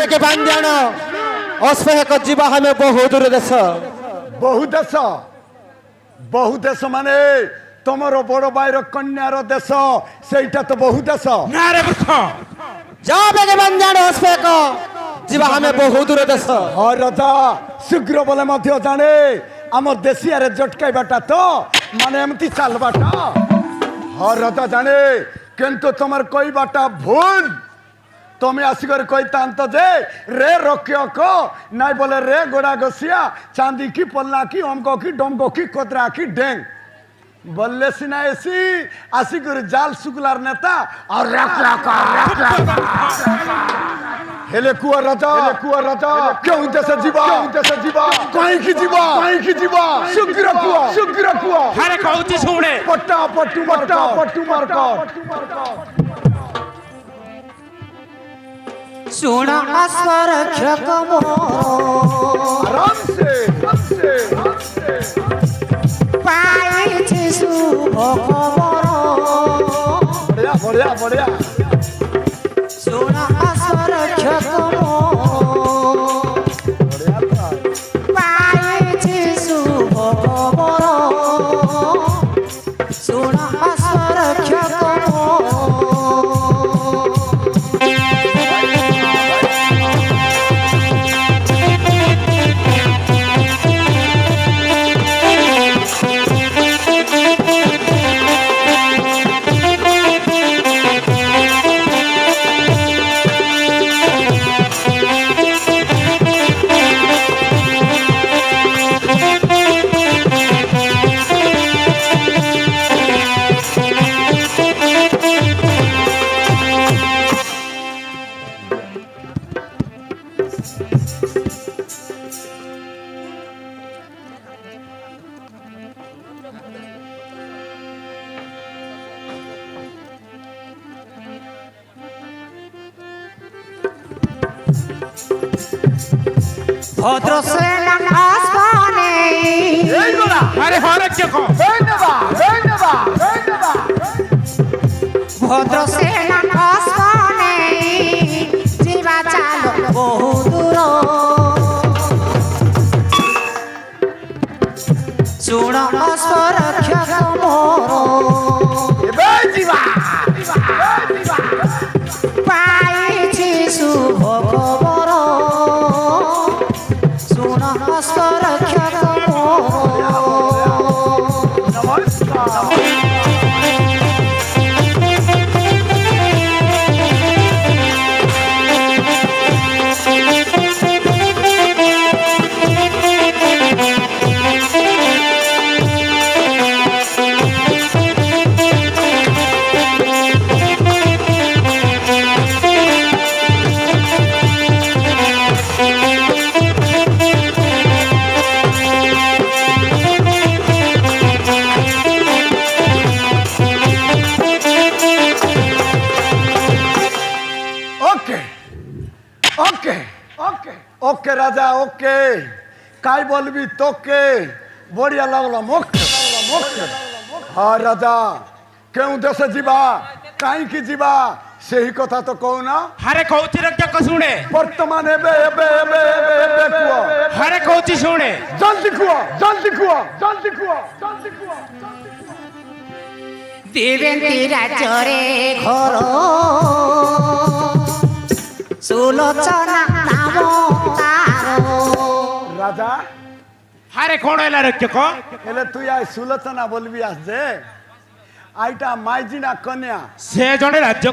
के बांध्याण अस्पृश्य जीवा हमें बहु दूर देश बहु देश माने तुमर बड़ भाईर कन्यार देश सेटा तो बहु देश के बांध्याण अस्पृश्य जीवा हमें बहु दूर देश हाँ राजा शीघ्र बोले मध्य जाने आम देशिया जटकाइबाटा तो माने एमती चलबाटा हाँ राजा जाने किंतु तुमर कोई बाटा भूल तुम्हें आसिकर कहता जे रे रक्य को नाई बोले रे गोड़ा गसिया चांदी की पल्ला की अमको की डमको की कोतरा की डेंग बोले सिना ऐसी आसिकर जाल सुगलार नेता और हेले कुआ राजा क्यों देश जीवा कहीं की जीवा शुक्र कुआ अरे कहूची सुने पट्टू सुना अस्पृश्य आराम से पाई शुभ बढ़िया सुना अस्पृश्य पाई शुभ सुना अस्पृश्य भद्र सेना आसमाने अरे हरे क्या को भद्र सेना आसमाने जीवा चालो बहु दूर सुन अस्पृश्य पाई शुभ खबर सुन अस्पृश्य ओके राजा ओके काय बोलबी तोके बढ़िया लगल मुख हाँ राजा क्यों देश जीवा कहीं की जीवा से ही कथा तो कहना हरे कहूची रक्या को सुने वर्तमान एबे कुआ हरे कहूची सुने जल्दी कुआ देवेंती राज्य घर सुलोचना नाम राजा हरे कौन है रक्या को एले तू या सुलोचना बोलबी आज जे आईटा माइजिना कन्या से जने राज्य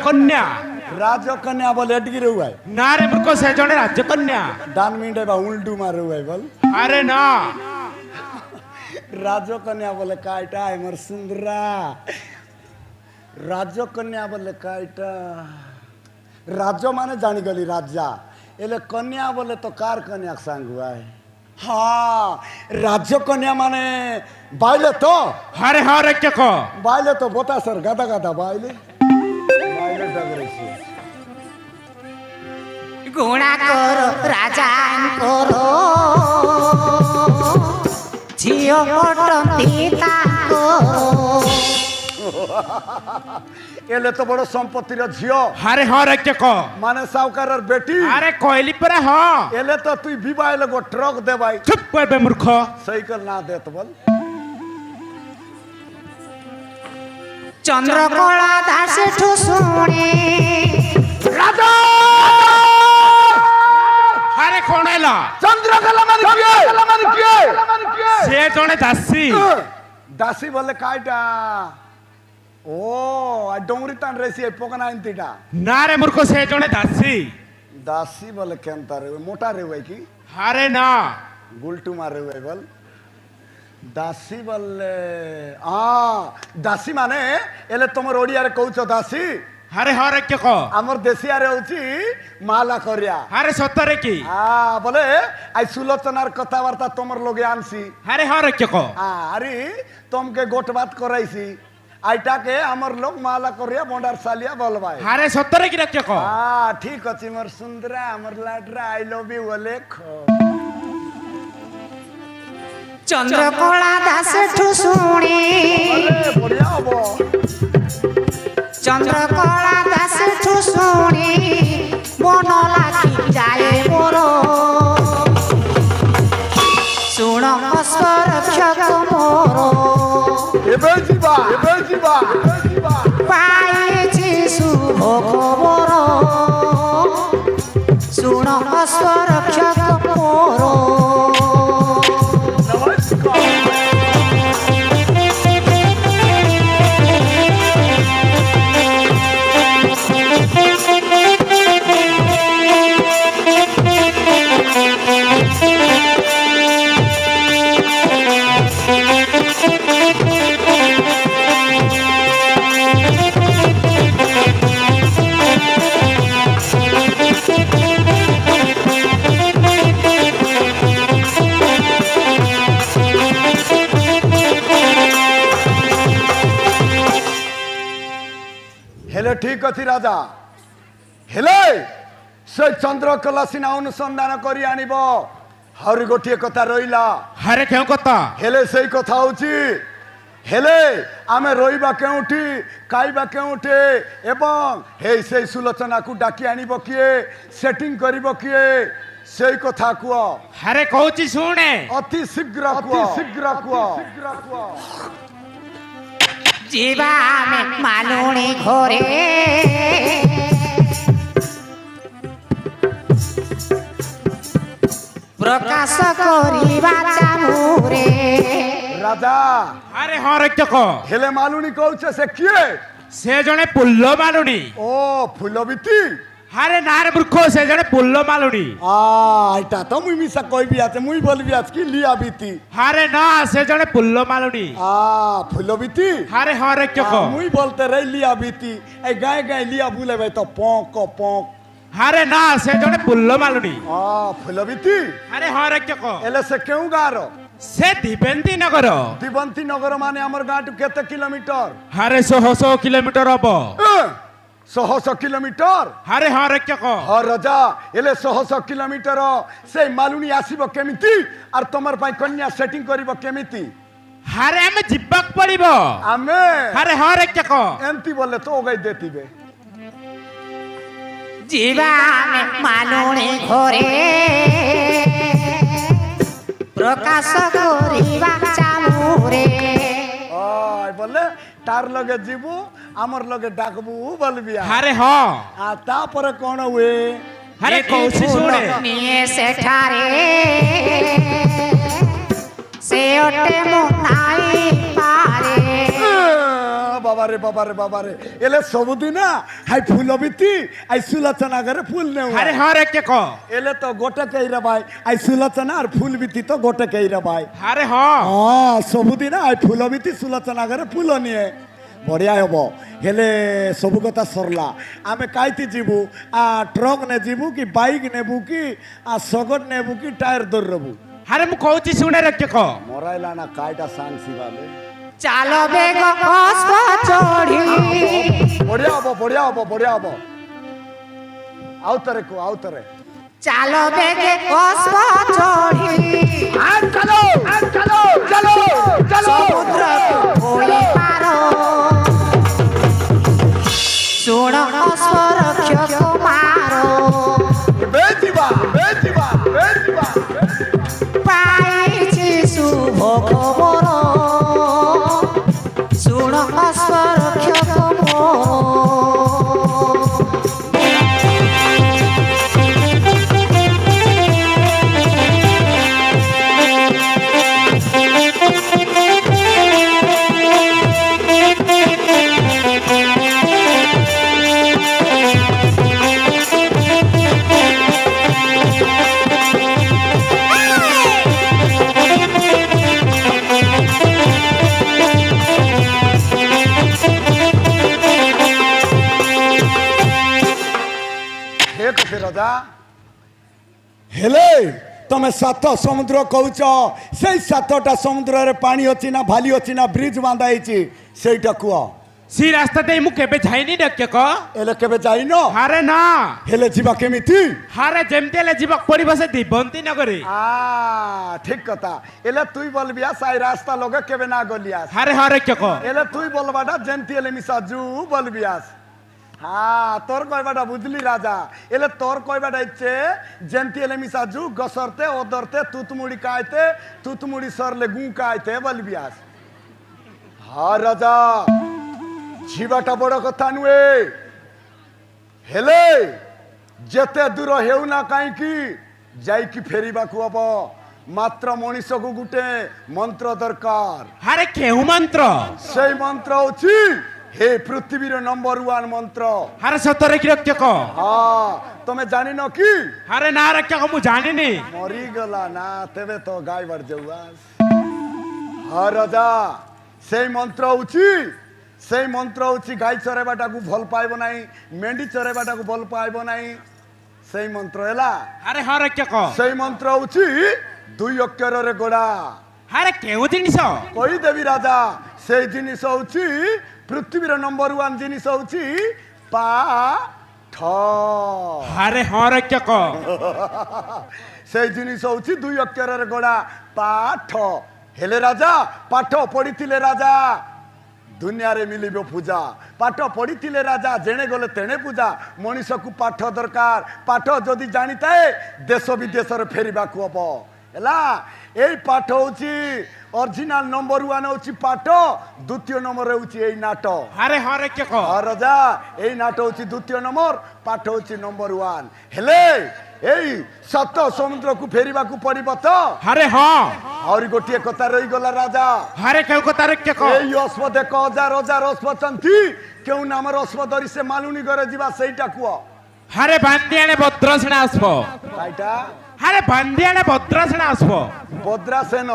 कन्या बोले एटगी रहू है ना रे मुर्को से जने राज्य कन्या डान मिंडे बा उल्टू मारू है बोल अरे ना राजो कन्या बोले काइटा हमर सुंदरा राजो कन्या बोले काइटा राजो माने जानी गली राजा एले कन्या बोले तो कार कन्या सांग हुआ है हाँ राज्य कन्या माने बाइले तो हरे हरे क्या को बाइले तो बोता सर गादा बाइले डगरे ଗୁଣା କର ରାଜାଙ୍କର ଝିଅ ପଟନ୍ତି ତାଙ୍କର এলে তো বড় সম্পত্তির ঝিও আরে হ রক্ষক মানে সাউকারের বেটি আরে কইলি পরে হ এলে তো তুই বিবাহ গো ট্রক দে ভাই চুপ করবে মূর্খ সাইকেল না দে তো বল ଚନ୍ଦ୍ରକଳା ଦାସଠୁ ଶୁଣି রাজা আরে কোন এলা চন্দ্রকলা মানে কি সে জনে দাসী দাসী বলে কাইটা ও আর ডোংরি তান রেসি এই পোকানা আনতিটা না রে মূর্খ সে জনে দাসী দাসী বলে কেনতা রে মোটা রে ভাই কি আরে না গুলটু মারে ভাই বল দাসী বললে দাসী মানে এলে তোমার ওড়িয়ারে কৌছ দাসী আরে হ রক্ষক আমার দেশিয়ারে হচ্ছে মালা করিয়া আরে সত্যরে কি বলে আই সুলোচনার কথাবার্তা তোমার লগে আনছি আরে হ রক্ষক আরে তোমাকে গোটবাত করাইছি আইটাকে আমার লোক মালা করিয়া বন্ডার সালিয়া বলবাই আরে সত্যরে কি রক্ষক ঠিক আছে মোর সুন্দরা আমার লাডরা আই লভ ইউ বলে ଚନ୍ଦ୍ରକଳା ଦାସଠୁ ଶୁଣି বড়িয়া হবো ଚନ୍ଦ୍ରକଳା ଦାସଠୁ ଶୁଣି ମନ ଲାଗି ଯାଏ ମୋର ଶୁଣ ଅସ୍ୱରକ୍ଷକ ମୋର এবে ଯିବା এবে ଯିବା ପାଇଛି ଶୁଭ ଖବର ଶୁଣ ଅସ୍ୱରକ୍ଷକ ମୋର হেলে ঠিক আছে রাজা হেলে সেই চন্দ্রকলা সিনা অনুসন্ধান করি আনিব আହୁରି গোটিয়ে কথা রইলা আরে কেউ কথা হেলে সেই কথা হচ্ছে হেলে আমি রইবা কেউঠি খাইবা কেউঠে এবং হেই সেই সুলোচনাকু ডাকি আনিব কিয়ে সেটিং করিব কিয়ে সেই কথা কুহ আরে কହୁছি শুনে অতি শীঘ্র কুহ শীঘ্র কুহ ଯିବା ଆମେ ମାଲୁଣି ଘରେ ପ୍ରକାଶ କରିବା ଚାମୁରେ রাজা আরে হ রক্ষক হেলে মালুনি কৌছে সে কিয়ে সে জনে পুল্ল মালুনি ও ফুলবিতি আরে না রে মূর্খ সে জনে পুল্ল মালুনি এটা তো মুই মিশা কইবি আছে মুই বলবি আজ কি লিয়া বিতি আরে না সে জনে পুল্ল মালুনি ফুলবিতি আরে হ রক্ষক মুই বলতে রে লিয়া বিতি এই গায়ে গায়ে লিয়া বুলেবে তো পক পক আরে না সে জনে পুল্ল মালুনি ফুলবিতি আরে হ রক্ষক এলে সে কেউ গাঁর সে দিবেন্তি নগর দিবন্তী নগর মানে আমার গাঁটু কেতে কিলোমিটার আরে 100 কিলোমিটার হব 100 কিলোমিটার আরে হ রক্ষক রাজা এলে 100 কিলোমিটার সেই মালুনি আসিব কেমিতি আর তোমার পাই কন্যা সেটিং করিব কেমিতি আরে আমি জিব্বাক পড়িব আমি আরে হ রক্ষক এমতি বললে তো ওগাই দেতিবে ଯିବା ଆମେ ମାଲୁଣି ଘରେ ପ୍ରକାଶ କରିବା ଚାମୁରେ বললে তার লগে যাবু আমার লগে ডাকবু বলবি আরে হ আর তারপরে কোন হুয়ে আরে কৌছি শুনে নিয়ে সেଠାରେ ସେ ଅଟେ ମୁଁ ନାଇଁ ପାରେ বাবারে বাবারে বাবারে এলে সবুদি না হাই ফুল বিতি আই সুলোচনা করে ফুল নেও আরে হ রক্ষক এলে তো গোটে কেইরা ভাই আই সুলোচনা আর ফুল বিতি তো গোটে কেইরা ভাই আরে হ সবুদি না আই ফুল বিতি সুলোচনা করে ফুল নিয়ে বড়িয়া হব হেলে সবু কথা সরলা আমি কাইতে যাবু ট্রক নে যাবু কি বাইক নেবু কি শগট নেবু কি টায়ার ধরবু আরে মু কৌছি শুনে রক্ষক মরাইলা না কাইটা সাংসি বালে ଚାଲ ବେଗ ଅଶ୍ଵ ଚଢ଼ି ବଢିଆ ହବ ବଢିଆ ହବ ବଢିଆ ହବ ଆଉଥରେ କୁହ ଆଉଥରେ চালো বেগে অশ্ব চড়ি আর চলো চলো চলো চলো সমুদ্র ওই পার শুণ অশ্ব রক্ষক মার বেজিবা বেজিবা বেজিবা পাইছি শুভ খবর শুণ অশ্ব রক্ষক মোর हे कथे राजा हेले तमे सात समुद्र कहूच से सातटा समुद्र रे पानी अछि ना भाली अछि ना ब्रिज बांधा ହେଇଛି ସେଇଟା କୁହ सी रास्ता दे मु केबे जाइनी रक्षक एले केबे जाइनो हारे ना हेले जीवा केमिति हारे जेमते ले जीवक पड़िबो से दिबंती नगरी आ ठीक कथा एले तुई बोलबिया साई रास्ता लोगे केबे ना गलियास हारे हा रक्षक एले तुई बोलबाडा जेंती एले मिसा जू बोलबियास हाँ तोर कहबाटा बुझली राजा एले तोर कहबाटा इच्छे जेंती एले मिसा जू गसरते ओदरते तुतमुड़ी कायते तुतमुड़ी सरले गु कायते बोलबियास हाँ राजा जीवाटा बड़ कथा नुहे हेले जेते दूर हेउ ना काईकी जाईकी फेरिबाकू हबो मात्र मनीष को गुटे मंत्र दरकार हारे केहू मंत्र सेई मंत्र होची हे पृथ्वीर नंबर 1 मंत्र हारे सतरे की रक्षक हाँ तमे जानी न की हारे ना रक्षक मु जानिनी मरी गला ना तेबे तो गाय बर जौआस हाँ राजा सेई मंत्र होची सेई मंत्र होची गाय चरेबाटा को भल पाइबो नाही मेंढी चरेबाटा को भल पाइबो नाही सेई मंत्र हैला हारे हा रक्षक सेई मंत्र होची दुई अक्षर रे गोड़ा हारे केहू जिनिस कही देवी राजा सेई जिनिस होची पृथ्वीर नंबर 1 जिनिस होची पाठ हारे हा रक्षक सेई जिनिस होची दुई अक्षर रे गोड़ा पाठ हेले राजा पाठ पढ़िथिले राजा दुनिया रे मिलिबो पूजा पाठ पढ़िथिले राजा जेने गले तेने पूजा मनीष को पाठ दरकार पाठ जदि जानिताए देश विदेश रे फेरिबाकू हबो हैला एई पाठ होची ओरिजिनल नंबर 1 होची पाठ द्वितीय नंबर होची एई नाटो हारे हा रक्षक और राजा एई नाटो होची द्वितीय नंबर पाठ होची नंबर 1 हेले एई सत समुद्र को फेरिबाकू पड़िबो तो हारे हा और गोटिए कथा रही गला राजा हारे केहू कथा रक्षक এই অশ্ব দেখ हजार हजार অশ্ব চন্তি কেউ নামের অশ্ব ধরি সে মালুনি করে যা সেইটা কুয়া हारे बांदियाने भद्रसेना आसबो কাইটা हारे बांदियाने भद्रसेना आसबो ভদ্রাসেন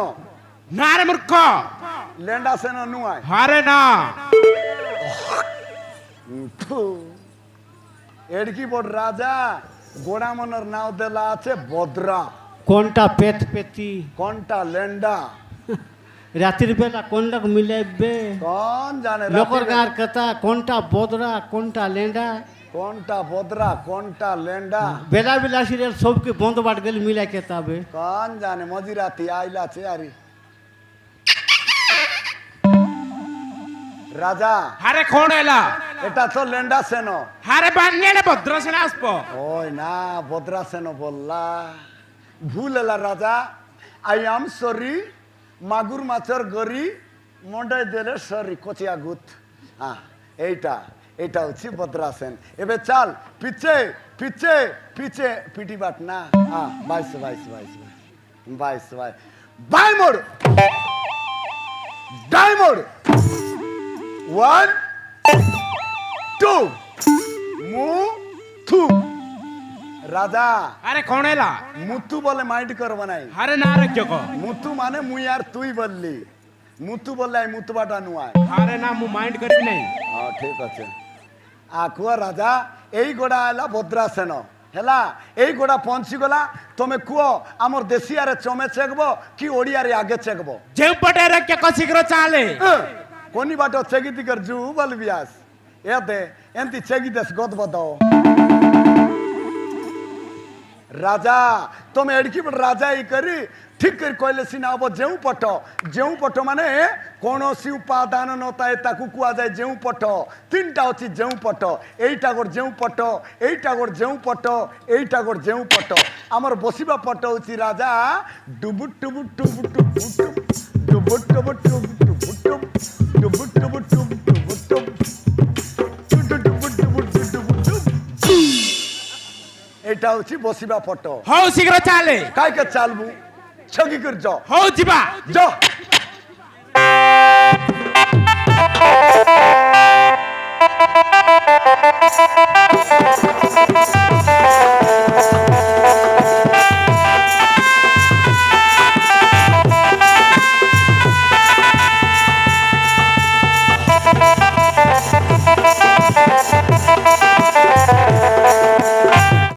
ना रे मूर्ख লেন্ডাসেন নুয়াই हारे ना এডকি বড় রাজা গোড়া মনের নাও দেলা আছে ভদ্রা কোনটা পেত পেতি কোনটা লেন্ডা রাতের বেলা কোনটা মিলাইবে কোন জানে লোকর গাঁর কথা কোনটা বদরা কোনটা লেন্ডা কোনটা ভদ্রা কোনটা লেন্ডা বেলা বেলা সিরিয়াল সবকে বন্ধ বাট গেলে মিলাই কেতাবে কোন জানে মজিরাতি আইলা চেয়ারি রাজা हारे कोण एला এটা তো লেন্ডা সেন हारे बांदियाने भद्रसेना आसबो ওই না ভদ্রাসেন বললা ভুল এলা রাজা আই এম সরি মাগুর মাছের গরি মন্ডাই দিলে সরি কচিয়া গুত হ্যাঁ এইটা এটা হচ্ছে ভদ্রাসেন এবার চাল পিছে পিছে পিছে পিটি বাট না হ্যাঁ 22 বাই মোড় ডাইমোড় 1 2 মু থু রাজা हारे कोण एला মুতু বলে মাইন্ড করব নাই हारे ना रक्षक মুতু মানে মুই আর তুই বললি মুতু বললে আই মুতুবাটা নুয়ায় हारे ना मु माइंड करी नहीं হ্যাঁ ঠিক আছে আকুয়া রাজা এই গোড়া এলা ভদ্রাসেন হেলা এই গোড়া পৌঁছি গলা তুমি কুহ আমার দেশিয়ারে চমে চেকব কি ওড়িয়ারে আগে চেকব जे पटे रक्षक शीघ्र चाले কোনি বাটো চেগি দিকর জু বলবিয়াস এতে এন্তি চেগি দেশ গদ বদাও রাজা তুমি এড়কি রাজা ই করি ঠিক করে কইলে সিনা হব যেউ পট মানে কৌশি উপাদান নথায় তাকে কুয়াযায় যেউ পট তিনটা হচ্ছে যেউ পট এইটা গোর যেউ পট এইটা গোর যেউ পট এইটা গোর যেউ পট আমার বসিবা পট হচ্ছে রাজা ডুবুট টুবুট টুবুট টুবুট ডুবুট টুবুট টুবুট টুবুট ডুবুট টুবুট টুবুট টুবুট এইটা হচ্ছে বসিবা পট হଉ ଶୀଘ୍ର ଚାଲେ কাইকে চালবু ছগি করে যাও ହଉ ଯିବା যাও